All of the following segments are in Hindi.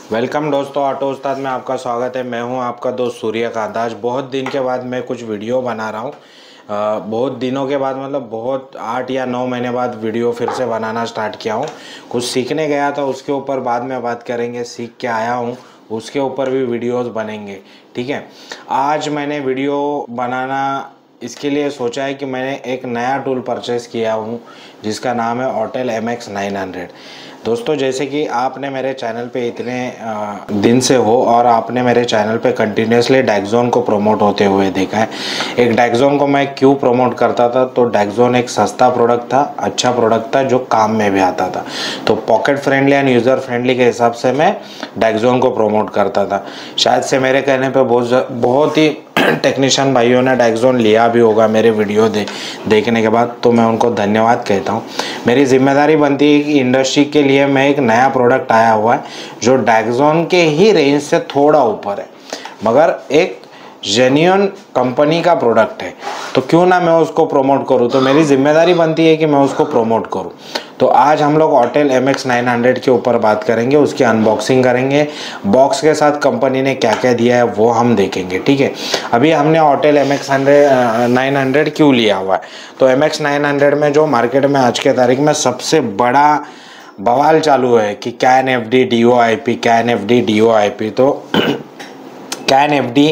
वेलकम दोस्तों, ऑटो उस्ताद में आपका स्वागत है। मैं हूं आपका दोस्त सूर्यकांत। आज बहुत दिन के बाद मैं कुछ वीडियो बना रहा हूं। बहुत दिनों के बाद, मतलब बहुत 8 या 9 महीने बाद वीडियो फिर से बनाना स्टार्ट किया हूं। कुछ सीखने गया था, उसके ऊपर बाद में बात करेंगे। सीख के आया हूं, उसके ऊपर भी वीडियोस बनेंगे, ठीक है। आज मैंने वीडियो बनाना इसके लिए सोचा है कि मैंने एक नया टूल परचेज़ किया हूँ जिसका नाम है ऑटेल MX 900। दोस्तों, जैसे कि आपने मेरे चैनल पे इतने दिन से हो और आपने मेरे चैनल पे कंटिन्यूसली डैक्सोन को प्रमोट होते हुए देखा है। एक डैक्सोन को मैं क्यों प्रमोट करता था, तो डैक्सोन एक सस्ता प्रोडक्ट था, अच्छा प्रोडक्ट था जो काम में भी आता था। तो pocket friendly end user friendly के हिसाब से मैं डैक्सोन को प्रमोट करता था। शायद से मेरे कहने पर बहुत ही टेक्नीशियन भाइयों ने डैक्सोन लिया भी होगा मेरे वीडियो देखने के बाद, तो मैं उनको धन्यवाद कहता हूँ। मेरी जिम्मेदारी बनती है कि इंडस्ट्री के लिए मैं एक नया प्रोडक्ट आया हुआ है जो डैक्सोन के ही रेंज से थोड़ा ऊपर है, मगर एक जेन्युइन कंपनी का प्रोडक्ट है, तो क्यों ना मैं उसको प्रमोट करूँ। तो मेरी जिम्मेदारी बनती है कि मैं उसको प्रमोट करूँ। तो आज हम लोग ऑटेल MX 900 के ऊपर बात करेंगे, उसकी अनबॉक्सिंग करेंगे। बॉक्स के साथ कंपनी ने क्या क्या दिया है वो हम देखेंगे, ठीक है। अभी हमने ऑटेल MX 900 क्यों लिया हुआ है, तो MX 900 में जो मार्केट में आज के तारीख में सबसे बड़ा बवाल चालू है कि CAN FD DOIP, CAN FD DOIP। तो CAN FD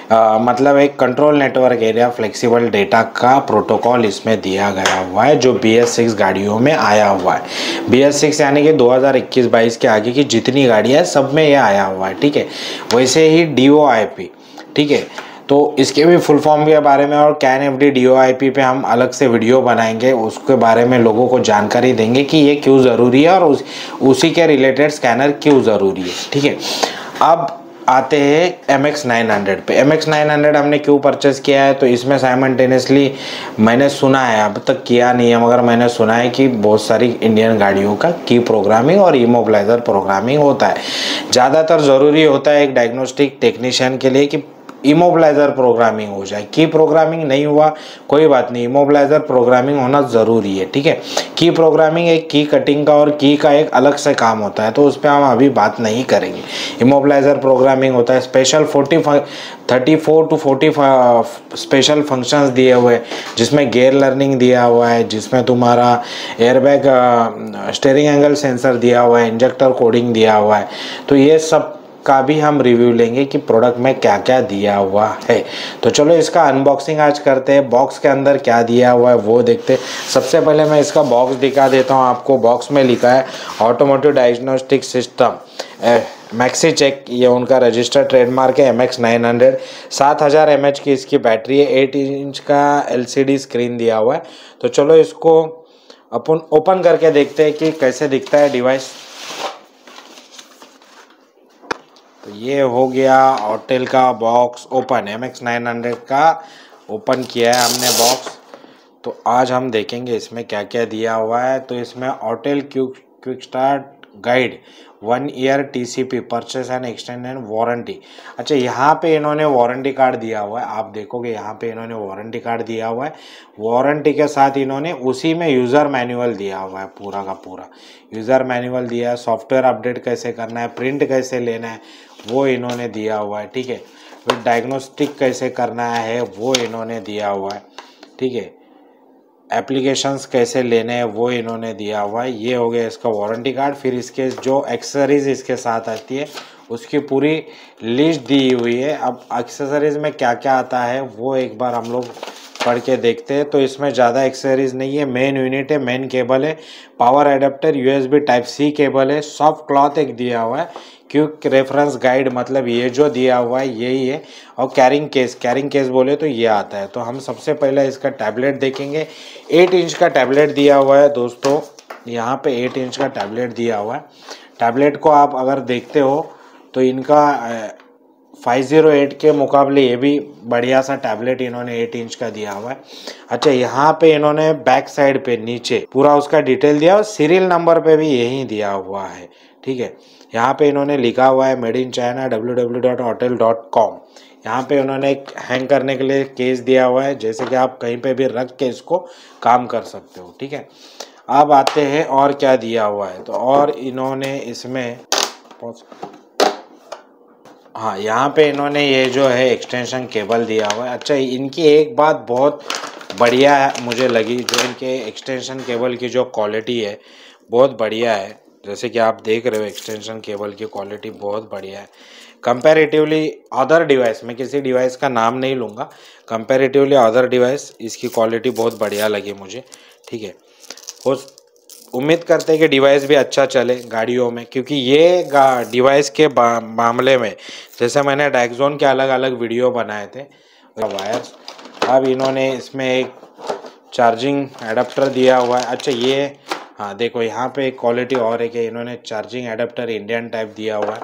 मतलब एक control network area flexible data का प्रोटोकॉल इसमें दिया गया हुआ है, जो BS6 गाड़ियों में आया हुआ है। BS6 यानी कि 2021-22 के आगे की जितनी गाड़ियाँ हैं सब में ये आया हुआ है, ठीक है। वैसे ही DOIP, ठीक है। तो इसके भी फुल फॉर्म के बारे में और CAN FD DOIP पे हम अलग से वीडियो बनाएंगे, उसके बारे में लोगों को जानकारी देंगे कि ये क्यों ज़रूरी है और उसी के रिलेटेड स्कैनर क्यों ज़रूरी है, ठीक है। अब आते हैं MX 900 पे। MX 900 हमने क्यों परचेज़ किया है, तो इसमें साइमल्टेनियसली मैंने सुना है, अब तक किया नहीं है मगर मैंने सुना है कि बहुत सारी इंडियन गाड़ियों का की प्रोग्रामिंग और इमोबिलाइजर प्रोग्रामिंग होता है। ज़्यादातर ज़रूरी होता है एक डायग्नोस्टिक टेक्नीशियन के लिए कि इमोबिलाइजर प्रोग्रामिंग हो जाए। की प्रोग्रामिंग नहीं हुआ कोई बात नहीं, इमोबिलाइजर प्रोग्रामिंग होना ज़रूरी है, ठीक है। की प्रोग्रामिंग एक की कटिंग का और की का एक अलग से काम होता है, तो उस पर हम अभी बात नहीं करेंगे। इमोबिलाइजर प्रोग्रामिंग होता है स्पेशल 34 to 45 स्पेशल फंक्शंस दिए हुए हैं, जिसमें गियर लर्निंग दिया हुआ है, जिसमें तुम्हारा एयरबैग स्टीयरिंग एंगल सेंसर दिया हुआ है, इंजेक्टर कोडिंग दिया हुआ है। तो ये सब का भी हम रिव्यू लेंगे कि प्रोडक्ट में क्या क्या दिया हुआ है। तो चलो इसका अनबॉक्सिंग आज करते हैं। बॉक्स के अंदर क्या दिया हुआ है वो देखते हैं। सबसे पहले मैं इसका बॉक्स दिखा देता हूँ आपको। बॉक्स में लिखा है automotive diagnostic system Maxi check, ये उनका रजिस्टर्ड ट्रेडमार्क है। MX 900 7000 mAh की इसकी बैटरी है। 8 इंच का LCD स्क्रीन दिया हुआ है। तो चलो इसको अपन ओपन करके देखते हैं कि कैसे दिखता है डिवाइस। तो ये हो गया ऑटेल का बॉक्स ओपन। MX 900 का ओपन किया है हमने बॉक्स। तो आज हम देखेंगे इसमें क्या क्या दिया हुआ है। तो इसमें Autel quick start guide 1 year TCP purchase and extended warranty. अच्छा, यहाँ पे इन्होंने वारंटी कार्ड दिया हुआ है, आप देखोगे यहाँ पे इन्होंने वारंटी कार्ड दिया हुआ है। वारंटी के साथ इन्होंने उसी में यूज़र मैनुअल दिया हुआ है, पूरा का पूरा यूज़र मैनुअल दिया है। सॉफ्टवेयर अपडेट कैसे करना है, प्रिंट कैसे लेना है वो इन्होंने दिया हुआ है, ठीक है। फिर डायग्नोस्टिक कैसे करना है वो इन्होंने दिया हुआ है, ठीक है। एप्लीकेशंस कैसे लेने हैं वो इन्होंने दिया हुआ है। ये हो गया इसका वारंटी कार्ड। फिर इसके जो एक्सेसरीज इसके साथ आती है उसकी पूरी लिस्ट दी हुई है। अब एक्सेसरीज में क्या क्या आता है वो एक बार हम लोग पढ़ के देखते हैं। तो इसमें ज़्यादा एक्सेसरीज नहीं है। मेन यूनिट है, मेन केबल है, power adapter, USB Type-C cable है, सॉफ्ट क्लॉथ एक दिया हुआ है, क्विक रेफरेंस गाइड, मतलब ये जो दिया हुआ है यही है। और कैरिंग केस बोले तो ये आता है। तो हम सबसे पहले इसका टैबलेट देखेंगे। 8 इंच का टैबलेट दिया हुआ है दोस्तों, यहाँ पे 8 इंच का टैबलेट दिया हुआ है। टैबलेट को आप अगर देखते हो तो इनका 508 के मुकाबले ये भी बढ़िया सा टैबलेट इन्होंने 8 इंच का दिया हुआ है। अच्छा, यहाँ पे इन्होंने बैक साइड पे नीचे पूरा उसका डिटेल दिया और सीरियल नंबर पे भी यही दिया हुआ है, ठीक है। यहाँ पे इन्होंने लिखा हुआ है मेड इन चाइना www.hotel.com। यहाँ पे उन्होंने एक हैंग करने के लिए केस दिया हुआ है, जैसे कि आप कहीं पे भी रख के इसको काम कर सकते हो, ठीक है। अब आते हैं और क्या दिया हुआ है। तो और इन्होंने इसमें हाँ, यहाँ पे इन्होंने ये जो है एक्सटेंशन केबल दिया हुआ है। अच्छा, इनकी एक बात बहुत बढ़िया है मुझे लगी, जो इनके एक्सटेंशन केबल की जो क्वालिटी है बहुत बढ़िया है। जैसे कि आप देख रहे हो एक्सटेंशन केबल की क्वालिटी बहुत बढ़िया है कंपैरेटिवली अदर डिवाइस। मैं किसी डिवाइस का नाम नहीं लूँगा, कंपैरेटिवली अदर डिवाइस इसकी क्वालिटी बहुत बढ़िया लगी मुझे। ठीक है, उस उम्मीद करते हैं कि डिवाइस भी अच्छा चले गाड़ियों में, क्योंकि ये डिवाइस के मामले में जैसे मैंने डायक्सोन के अलग अलग वीडियो बनाए थे वायर्स, अब इन्होंने इसमें एक चार्जिंग एडाप्टर दिया हुआ है। अच्छा ये, हाँ देखो यहाँ पे एक क्वालिटी और है कि इन्होंने चार्जिंग एडाप्टर इंडियन टाइप दिया हुआ है,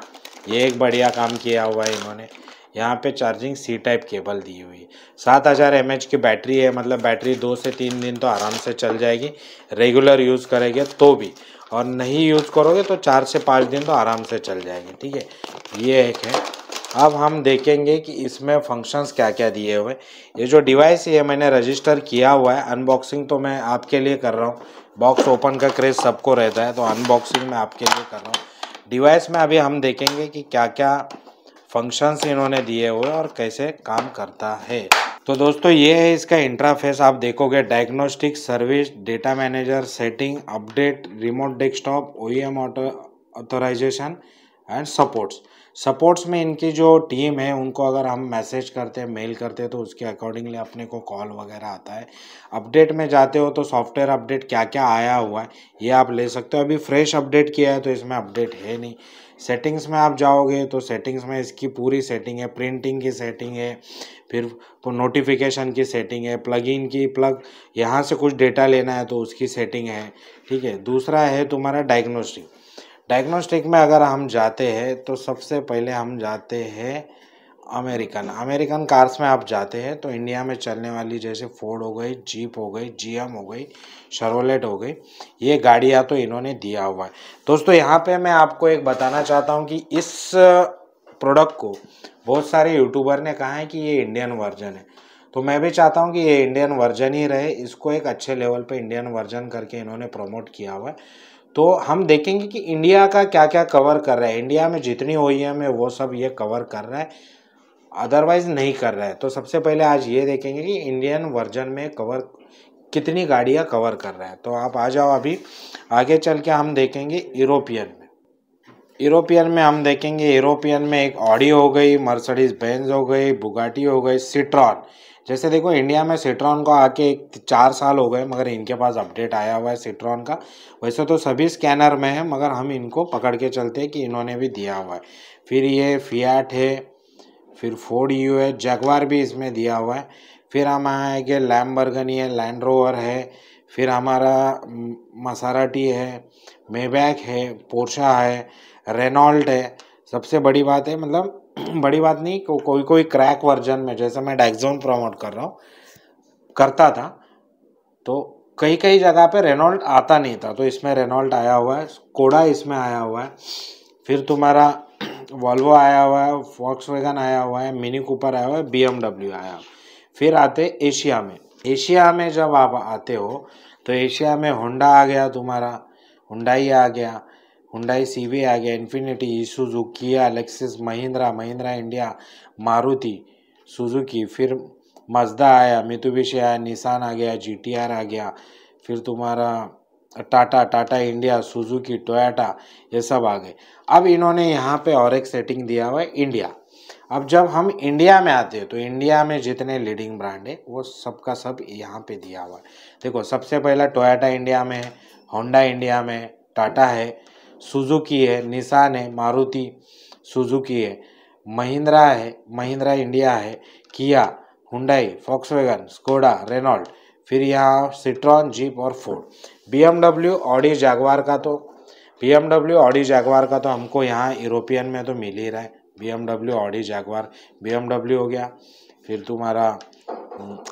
ये एक बढ़िया काम किया हुआ है इन्होंने। यहाँ पे चार्जिंग सी टाइप केबल दी हुई है। 7000 mAh की बैटरी है, मतलब बैटरी 2 से 3 दिन तो आराम से चल जाएगी रेगुलर यूज़ करेंगे तो भी, और नहीं यूज़ करोगे तो 4 से 5 दिन तो आराम से चल जाएगी। ठीक है, ये एक है। अब हम देखेंगे कि इसमें फंक्शंस क्या क्या दिए हुए। ये जो डिवाइस है मैंने रजिस्टर किया हुआ है, अनबॉक्सिंग तो मैं आपके लिए कर रहा हूँ। बॉक्स ओपन का क्रेज सबको रहता है, तो अनबॉक्सिंग मैं आपके लिए कर रहा हूँ। डिवाइस में अभी हम देखेंगे कि क्या क्या फंक्शंस इन्होंने दिए हुए और कैसे काम करता है। तो दोस्तों ये है इसका इंटरफेस, आप देखोगे diagnostic, service, data manager, setting, update, remote desktop, OEM authorisation and supports में इनकी जो टीम है उनको अगर हम मैसेज करते हैं, मेल करते हैं, तो उसके अकॉर्डिंगली अपने को कॉल वगैरह आता है। अपडेट में जाते हो तो सॉफ्टवेयर अपडेट क्या क्या आया हुआ है ये आप ले सकते हो। अभी फ्रेश अपडेट किया है तो इसमें अपडेट है नहीं। सेटिंग्स में आप जाओगे तो सेटिंग्स में इसकी पूरी सेटिंग है, प्रिंटिंग की सेटिंग है, फिर नोटिफिकेशन की सेटिंग है, प्लगइन की, यहाँ से कुछ डेटा लेना है तो उसकी सेटिंग है। ठीक है, दूसरा है तुम्हारा डायग्नोस्टिक में अगर हम जाते हैं तो सबसे पहले हम जाते हैं अमेरिकन कार्स में आप जाते हैं तो इंडिया में चलने वाली जैसे फोर्ड हो गई, जीप हो गई, GM हो गई, शेवरलेट हो गई, ये गाड़ियाँ तो इन्होंने दिया हुआ है। दोस्तों यहाँ पे मैं आपको एक बताना चाहता हूँ कि इस प्रोडक्ट को बहुत सारे यूट्यूबर ने कहा है कि ये इंडियन वर्जन है, तो मैं भी चाहता हूँ कि ये इंडियन वर्जन ही रहे। इसको एक अच्छे लेवल पे इंडियन वर्जन करके इन्होंने प्रमोट किया हुआ है। तो हम देखेंगे कि इंडिया का क्या क्या कवर कर रहा है, इंडिया में जितनी OEM है वो सब ये कवर कर रहा है, अदरवाइज नहीं कर रहा है। तो सबसे पहले आज ये देखेंगे कि इंडियन वर्जन में कवर कितनी गाड़ियाँ कवर कर रहा है। तो आप आ जाओ, अभी आगे चल के हम देखेंगे यूरोपियन में हम देखेंगे। यूरोपियन में एक ऑडी हो गई, मर्सिडीज बेंज हो गई, बुगाटी हो गई, सिट्रॉन। जैसे देखो इंडिया में सिट्रॉन को आके 4 साल हो गए, मगर इनके पास अपडेट आया हुआ है सिट्रॉन का। वैसे तो सभी स्कैनर में है, मगर हम इनको पकड़ के चलते हैं कि इन्होंने भी दिया हुआ है। फिर ये फियाट है, फिर फोर्ड EU है, जगवार भी इसमें दिया हुआ है। फिर हम आएंगे लैम्बोर्गिनी है, लैंड रोवर है, फिर हमारा मसाराटी है, मेबैक है, पोर्शा है, रेनॉल्ट है। सबसे बड़ी बात है, मतलब बड़ी बात नहीं, कोई क्रैक वर्जन में, जैसे मैं डायक्सोन प्रमोट कर रहा हूँ करता था, तो कई कई जगह पे रेनॉल्ट आता नहीं था, तो इसमें रेनॉल्ट आया हुआ है, स्कोडा इसमें आया हुआ है, फिर तुम्हारा वॉल्वो आया हुआ है, वॉक्सवैगन आया हुआ है, मिनी कूपर आया हुआ है, BMW आया। फिर आते एशिया में जब आप आते हो तो एशिया में होंडा आ गया, तुम्हारा हुंडई आ गया, हुंडई CV आ गया, इन्फिनिटी, ईसुजू, किया, Lexus, Mahindra India, Maruti Suzuki, फिर मजदा आया, मित्सुबिशी आया, निसान आ गया, GTR आ गया, फिर तुम्हारा टाटा इंडिया, सुजुकी, टोयोटा, ये सब आ गए। अब इन्होंने यहाँ पे और एक सेटिंग दिया हुआ है इंडिया। अब जब हम इंडिया में आते हैं तो इंडिया में जितने लीडिंग ब्रांड है वो सबका सब यहाँ पे दिया हुआ है। देखो सबसे पहला टोयोटा इंडिया में है, होंडा इंडिया में है, टाटा है, सुजुकी है, निसान है, मारुति सुजुकी है, महिंद्रा है, महिंद्रा इंडिया है, किया, हुंडई, वॉक्सवैगन, स्कोडा, रेनॉल्ट, फिर यहाँ सिट्रॉन, जीप और फोर्ड। BMW ऑडी जैगवार का तो हमको यहाँ यूरोपियन में तो मिल ही रहा है। BMW ऑडी जैगवार, BMW हो गया, फिर तुम्हारा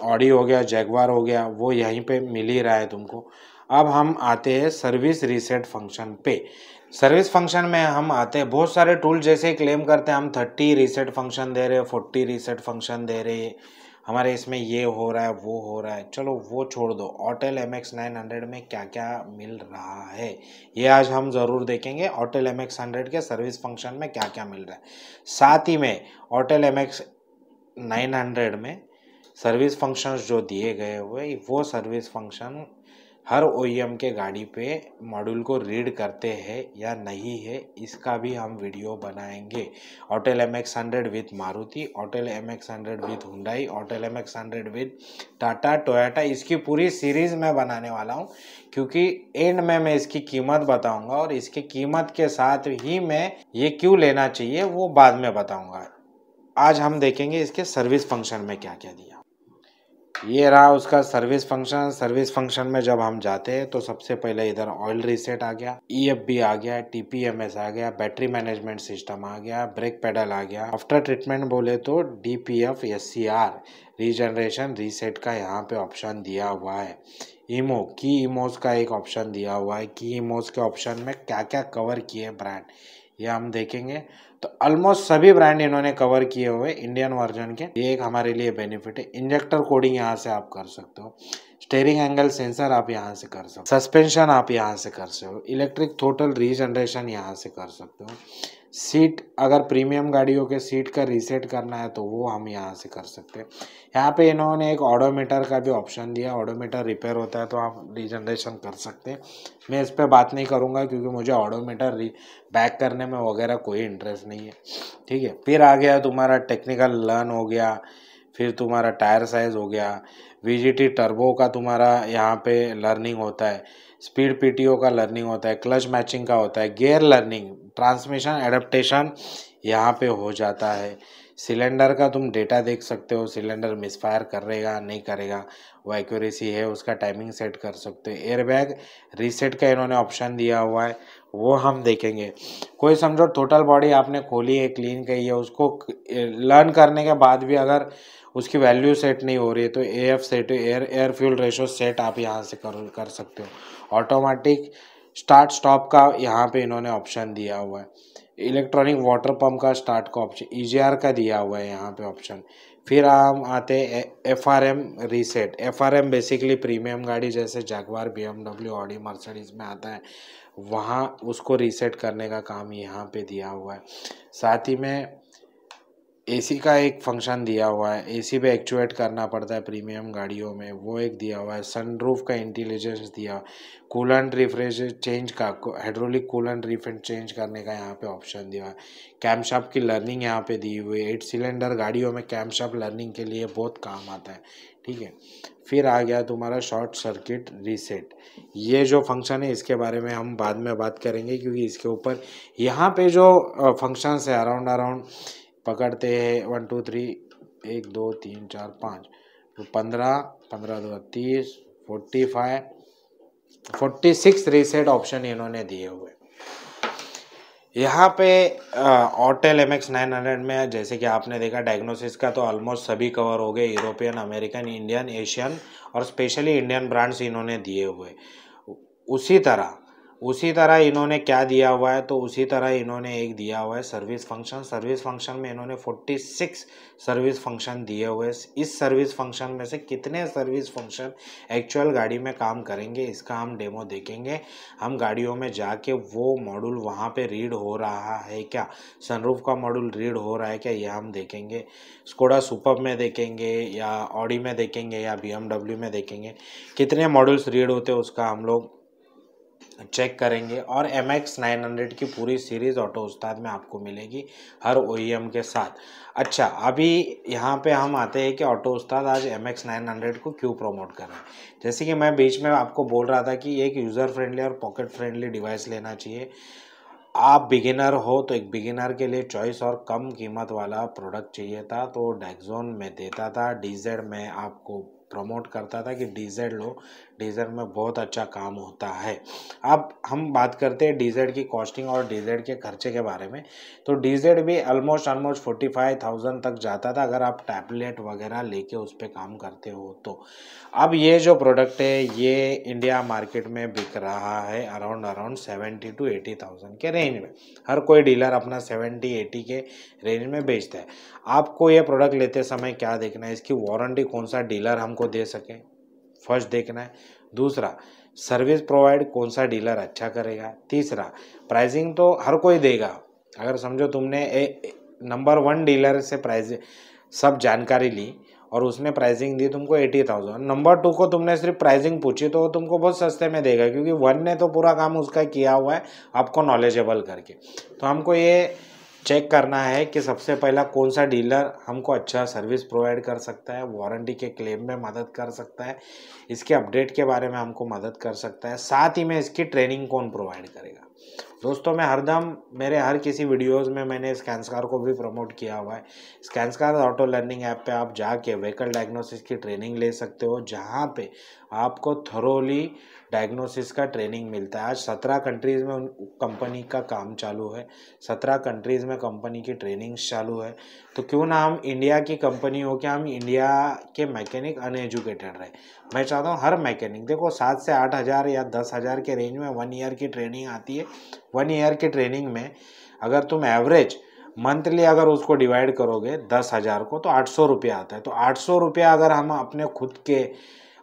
ऑडी हो गया, जैगवार हो गया, वो यहीं पे मिल ही रहा है तुमको। अब हम आते हैं सर्विस रीसेट फंक्शन पे। सर्विस फंक्शन में हम आते हैं, बहुत सारे टूल जैसे क्लेम करते हैं हम 30 रीसेट फंक्शन दे रहे हैं, 40 रीसेट फंक्शन दे रहे हैं, हमारे इसमें ये हो रहा है, वो हो रहा है, चलो वो छोड़ दो। ऑटेल MX 900 में क्या क्या मिल रहा है ये आज हम ज़रूर देखेंगे। ऑटेल MX 100 के सर्विस फंक्शन में क्या क्या मिल रहा है। साथ ही में ऑटेल MX 900 में सर्विस फंक्शंस जो दिए गए हुए वो सर्विस फंक्शन हर OEM के गाड़ी पे मॉड्यूल को रीड करते हैं या नहीं है, इसका भी हम वीडियो बनाएंगे। Autel MX 100 with Maruti, Autel MX 100 with Hyundai, Autel MX 100 with Tata, Toyota, इसकी पूरी सीरीज मैं बनाने वाला हूँ, क्योंकि एंड में मैं इसकी कीमत बताऊंगा और इसकी कीमत के साथ ही मैं ये क्यों लेना चाहिए वो बाद में बताऊंगा। आज हम देखेंगे इसके सर्विस फंक्शन में क्या क्या दिया। ये रहा उसका सर्विस फंक्शन। सर्विस फंक्शन में जब हम जाते हैं तो सबसे पहले इधर ऑयल रीसेट आ गया, EFB आ गया, TPMS आ गया, बैटरी मैनेजमेंट सिस्टम आ गया, ब्रेक पेडल आ गया। आफ्टर ट्रीटमेंट बोले तो DPF SCR रीजनरेशन रीसेट का यहाँ पे ऑप्शन दिया हुआ है। ईमो की इमोज का एक ऑप्शन दिया हुआ है। की इमोज के ऑप्शन में क्या क्या कवर किए ब्रांड ये हम देखेंगे। तो ऑलमोस्ट सभी ब्रांड इन्होंने कवर किए हुए इंडियन वर्जन के, ये एक हमारे लिए बेनिफिट है। इंजेक्टर कोडिंग यहाँ से आप कर सकते हो, स्टीयरिंग एंगल सेंसर आप यहाँ से कर सकते हो, सस्पेंशन आप यहाँ से कर सकते हो, इलेक्ट्रिक टोटल रीजनरेशन यहाँ से कर सकते हो। सीट अगर प्रीमियम गाड़ियों के सीट का रीसेट करना है तो वो हम यहाँ से कर सकते हैं। यहाँ पे इन्होंने एक ऑडोमीटर का भी ऑप्शन दिया, ऑडोमीटर रिपेयर होता है तो आप रीजनरेशन कर सकते हैं। मैं इस पर बात नहीं करूँगा क्योंकि मुझे ऑडोमीटर बैक करने में वगैरह कोई इंटरेस्ट नहीं है, ठीक है। फिर आ गया तुम्हारा टेक्निकल लर्न हो गया, फिर तुम्हारा टायर साइज हो गया, VGT टर्बो का तुम्हारा यहाँ पे लर्निंग होता है, स्पीड PTO का लर्निंग होता है, क्लच मैचिंग का होता है, गियर लर्निंग, ट्रांसमिशन एडेप्टेशन यहाँ पे हो जाता है। सिलेंडर का तुम डेटा देख सकते हो, सिलेंडर मिसफायर करेगा नहीं करेगा वो एक्यूरेसी है, उसका टाइमिंग सेट कर सकते हो। एयरबैग रीसेट का इन्होंने ऑप्शन दिया हुआ है, वो हम देखेंगे। कोई समझो टोटल बॉडी आपने खोली है, क्लीन की है, उसको लर्न करने के बाद भी अगर उसकी वैल्यू सेट नहीं हो रही है तो AF set, air fuel ratio set आप यहाँ से कर सकते हो। ऑटोमेटिक स्टार्ट स्टॉप का यहाँ पे इन्होंने ऑप्शन दिया हुआ है। इलेक्ट्रॉनिक वाटर पंप का स्टार्ट का ऑप्शन EGR का दिया हुआ है यहाँ पे ऑप्शन। फिर हम आते हैं FRM reset. FRM basically premium गाड़ी जैसे जैगवार, BMW, ऑडी, मर्सिडीज में आता है, वहाँ उसको रीसेट करने का काम यहाँ पे दिया हुआ है। साथ ही में AC का एक फंक्शन दिया हुआ है, AC पे एक्चुएट करना पड़ता है प्रीमियम गाड़ियों में, वो एक दिया हुआ है। सनरूफ का इंटेलिजेंस दिया, कूलेंट रिफ्रेश चेंज का, हाइड्रोलिक कूलेंट रिफिल चेंज करने का यहाँ पे ऑप्शन दिया है। कैमशाफ्ट की लर्निंग यहाँ पे दी हुई है। 8 सिलेंडर गाड़ियों में कैमशाफ्ट लर्निंग के लिए बहुत काम आता है, ठीक है। फिर आ गया तुम्हारा शॉर्ट सर्किट रीसेट। ये जो फंक्शन है इसके बारे में हम बाद में बात करेंगे, क्योंकि इसके ऊपर यहाँ पे जो फंक्शंस है अराउंड पकड़ते हैं 1 2 3 1 2 3 4 5 तो 15 15 2 30 45 46 रीसेट ऑप्शन इन्होंने दिए हुए। यहाँ पे ऑटेल MX 900 में जैसे कि आपने देखा डायग्नोसिस का तो ऑलमोस्ट सभी कवर हो गए, यूरोपियन, अमेरिकन, इंडियन, एशियन और स्पेशली इंडियन ब्रांड्स इन्होंने दिए हुए। उसी तरह इन्होंने क्या दिया हुआ है, तो उसी तरह इन्होंने एक दिया हुआ है सर्विस फंक्शन। सर्विस फंक्शन में इन्होंने 46 सर्विस फंक्शन दिए हुए। इस सर्विस फंक्शन में से कितने सर्विस फंक्शन एक्चुअल गाड़ी में काम करेंगे इसका हम डेमो देखेंगे। हम गाड़ियों में जाके वो मॉड्यूल वहाँ पे रीड हो रहा है क्या, सनरूफ का मॉड्यूल रीड हो रहा है क्या, ये हम देखेंगे। स्कोडा सुपर्ब में देखेंगे या ऑडी में देखेंगे या BMW में देखेंगे, कितने मॉड्यूल्स रीड होते हैं उसका हम लोग चेक करेंगे। और MX 900 की पूरी सीरीज़ ऑटो उस्ताद में आपको मिलेगी हर OEM के साथ। अच्छा, अभी यहाँ पे हम आते हैं कि ऑटो उस्ताद आज MX 900 को क्यों प्रमोट कर रहे हैं। जैसे कि मैं बीच में आपको बोल रहा था कि एक यूज़र फ्रेंडली और पॉकेट फ्रेंडली डिवाइस लेना चाहिए। आप बिगिनर हो तो एक बिगिनर के लिए चॉइस और कम कीमत वाला प्रोडक्ट चाहिए था, तो डेक्सोन में देता था। DZ में आपको प्रमोट करता था कि DZ लो, DZ में बहुत अच्छा काम होता है। अब हम बात करते हैं DZ की कॉस्टिंग और DZ के खर्चे के बारे में। तो DZ भी ऑलमोस्ट 45,000 तक जाता था अगर आप टैबलेट वगैरह लेके उस पर काम करते हो तो। अब ये जो प्रोडक्ट है ये इंडिया मार्केट में बिक रहा है अराउंड 70 to 80,000 के रेंज में। हर कोई डीलर अपना 70-80 के रेंज में बेचता है। आपको ये प्रोडक्ट लेते समय क्या देखना है, इसकी वारंटी कौन सा डीलर हमको दे सके, फर्स्ट देखना है। दूसरा, सर्विस प्रोवाइड कौन सा डीलर अच्छा करेगा। तीसरा, प्राइसिंग तो हर कोई देगा। अगर समझो तुमने नंबर 1 डीलर से प्राइस सब जानकारी ली और उसने प्राइसिंग दी तुमको 80,000, नंबर 2 को तुमने सिर्फ प्राइसिंग पूछी तो वो तुमको बहुत सस्ते में देगा, क्योंकि 1 ने तो पूरा काम उसका किया हुआ है आपको नॉलेजेबल करके। तो हमको ये चेक करना है कि सबसे पहला कौन सा डीलर हमको अच्छा सर्विस प्रोवाइड कर सकता है, वारंटी के क्लेम में मदद कर सकता है, इसके अपडेट के बारे में हमको मदद कर सकता है, साथ ही में इसकी ट्रेनिंग कौन प्रोवाइड करेगा। दोस्तों मैं हरदम मेरे हर किसी वीडियोस में मैंने स्कैनस्कार को भी प्रमोट किया हुआ है। स्कैनस्कार ऑटो लर्निंग ऐप पे आप जाके व्हीकल डायग्नोसिस की ट्रेनिंग ले सकते हो, जहाँ पे आपको थरोली डायग्नोसिस का ट्रेनिंग मिलता है। आज 17 कंट्रीज़ में कंपनी का काम चालू है, 17 कंट्रीज़ में कंपनी की ट्रेनिंग्स चालू है। तो क्यों ना हम इंडिया की कंपनी हो, क्या हम इंडिया के मैकेनिक अनएजुकेटेड रहे। मैं चाहता हूँ हर मैकेनिक, देखो 7 से 8 हज़ार या 10 हज़ार के रेंज में 1 ईयर की ट्रेनिंग आती है। 1 ईयर की ट्रेनिंग में अगर तुम एवरेज मंथली अगर उसको डिवाइड करोगे 10,000 को तो 800 रुपया आता है। तो 800 रुपया अगर हम अपने खुद के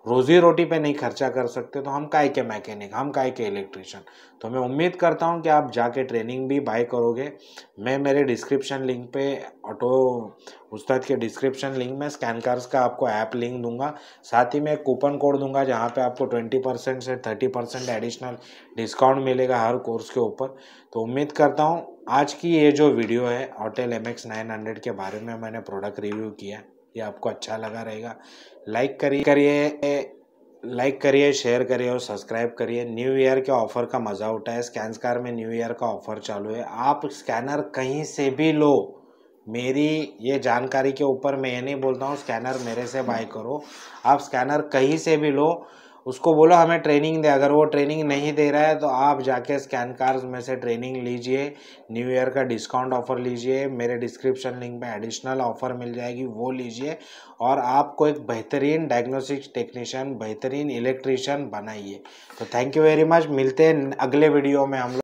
रोजी रोटी पे नहीं खर्चा कर सकते तो हम काय के मैकेनिक, हम काय के इलेक्ट्रिशियन। तो मैं उम्मीद करता हूं कि आप जाके ट्रेनिंग भी बाय करोगे। मैं मेरे डिस्क्रिप्शन लिंक पे ऑटो उस्ताद के डिस्क्रिप्शन लिंक में स्कैनकार्स का आपको ऐप लिंक दूंगा, साथ ही में एक कूपन कोड दूंगा जहां पे आपको 20% से 30% एडिशनल डिस्काउंट मिलेगा हर कोर्स के ऊपर। तो उम्मीद करता हूँ आज की ये जो वीडियो है ऑटेल MX 900 के बारे में मैंने प्रोडक्ट रिव्यू किया, ये आपको अच्छा लगा रहेगा। लाइक करिए, शेयर करिए और सब्सक्राइब करिए। न्यू ईयर के ऑफर का मज़ा उठाए। स्कैनस्कार में न्यू ईयर का ऑफर चालू है, आप स्कैनर कहीं से भी लो। मेरी ये जानकारी के ऊपर मैं ये नहीं बोलता हूँ स्कैनर मेरे से बाय करो, आप स्कैनर कहीं से भी लो, उसको बोलो हमें ट्रेनिंग दे। अगर वो ट्रेनिंग नहीं दे रहा है तो आप जाके स्कैनकार्स में से ट्रेनिंग लीजिए, न्यू ईयर का डिस्काउंट ऑफर लीजिए, मेरे डिस्क्रिप्शन लिंक में एडिशनल ऑफर मिल जाएगी वो लीजिए, और आपको एक बेहतरीन डायग्नोस्टिक्स टेक्नीशियन, बेहतरीन इलेक्ट्रीशियन बनाइए। तो थैंक यू वेरी मच, मिलते हैं अगले वीडियो में हम लोग।